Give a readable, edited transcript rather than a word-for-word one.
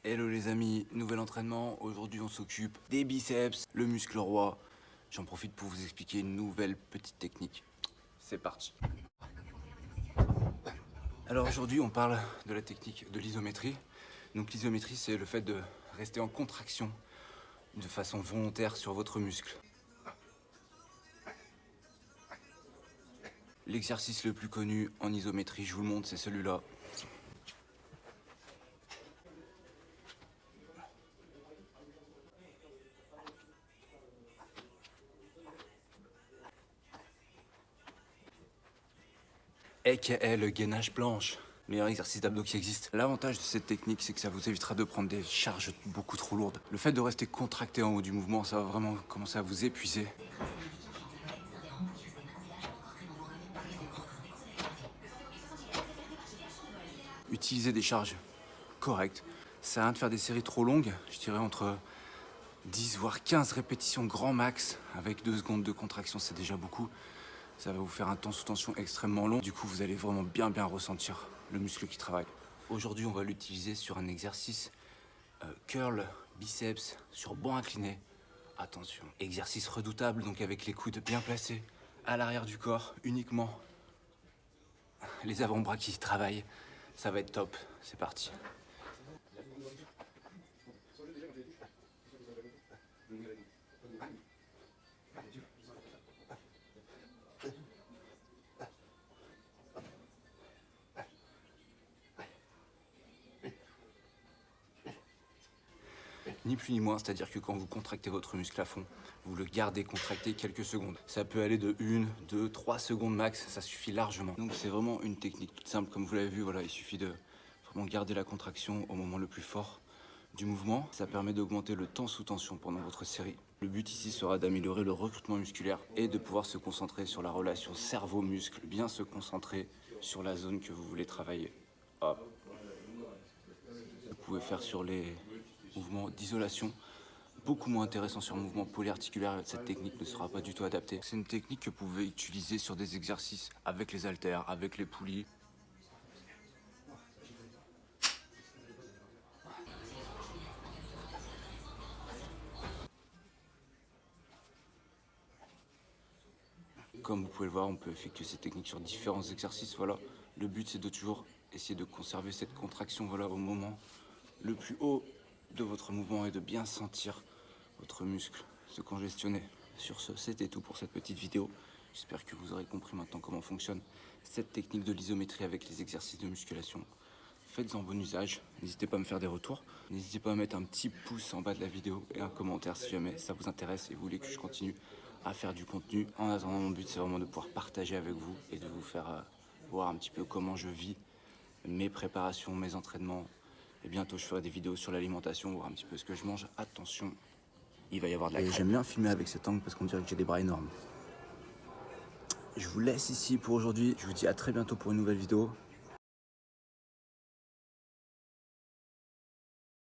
Hello les amis, nouvel entraînement. Aujourd'hui on s'occupe des biceps, le muscle roi. J'en profite pour vous expliquer une nouvelle petite technique. C'est parti. Alors aujourd'hui on parle de la technique de l'isométrie. Donc l'isométrie c'est le fait de rester en contraction de façon volontaire sur votre muscle. L'exercice le plus connu en isométrie, je vous le montre, c'est celui-là. aka le gainage planche, meilleur exercice d'abdos qui existe. L'avantage de cette technique, c'est que ça vous évitera de prendre des charges beaucoup trop lourdes. Le fait de rester contracté en haut du mouvement, ça va vraiment commencer à vous épuiser. Utilisez des charges correctes. Ça sert à rien de faire des séries trop longues, je dirais entre 10 voire 15 répétitions grand max, avec 2 secondes de contraction, c'est déjà beaucoup. Ça va vous faire un temps sous tension extrêmement long. Du coup, vous allez vraiment bien ressentir le muscle qui travaille. Aujourd'hui, on va l'utiliser sur un exercice curl, biceps, sur banc incliné. Attention, exercice redoutable, donc avec les coudes bien placés à l'arrière du corps uniquement. Les avant-bras qui travaillent, ça va être top. C'est parti. Ni plus ni moins, c'est-à-dire que quand vous contractez votre muscle à fond, vous le gardez contracté quelques secondes. Ça peut aller de 1, 2, 3 secondes max, ça suffit largement. Donc c'est vraiment une technique toute simple, comme vous l'avez vu, voilà, il suffit de vraiment garder la contraction au moment le plus fort du mouvement. Ça permet d'augmenter le temps sous tension pendant votre série. Le but ici sera d'améliorer le recrutement musculaire et de pouvoir se concentrer sur la relation cerveau-muscle, bien se concentrer sur la zone que vous voulez travailler. Hop. Vous pouvez faire sur les mouvements d'isolation, beaucoup moins intéressant sur le mouvement polyarticulaire. Cette technique ne sera pas du tout adaptée. C'est une technique que vous pouvez utiliser sur des exercices avec les haltères, avec les poulies. Comme vous pouvez le voir, on peut effectuer cette technique sur différents exercices. Voilà. Le but, c'est de toujours essayer de conserver cette contraction, voilà, au moment le plus haut de votre mouvement et de bien sentir votre muscle se congestionner. Sur ce, c'était tout pour cette petite vidéo. J'espère que vous aurez compris maintenant comment fonctionne cette technique de l'isométrie avec les exercices de musculation. Faites-en bon usage, n'hésitez pas à me faire des retours. N'hésitez pas à mettre un petit pouce en bas de la vidéo et un commentaire si jamais ça vous intéresse et vous voulez que je continue à faire du contenu. En attendant, mon but c'est vraiment de pouvoir partager avec vous et de vous faire voir un petit peu comment je vis mes préparations, mes entraînements. Et bientôt je ferai des vidéos sur l'alimentation, voir un petit peu ce que je mange. Attention, il va y avoir de la crème. J'aime bien filmer avec cet angle parce qu'on dirait que j'ai des bras énormes. Je vous laisse ici pour aujourd'hui. Je vous dis à très bientôt pour une nouvelle vidéo.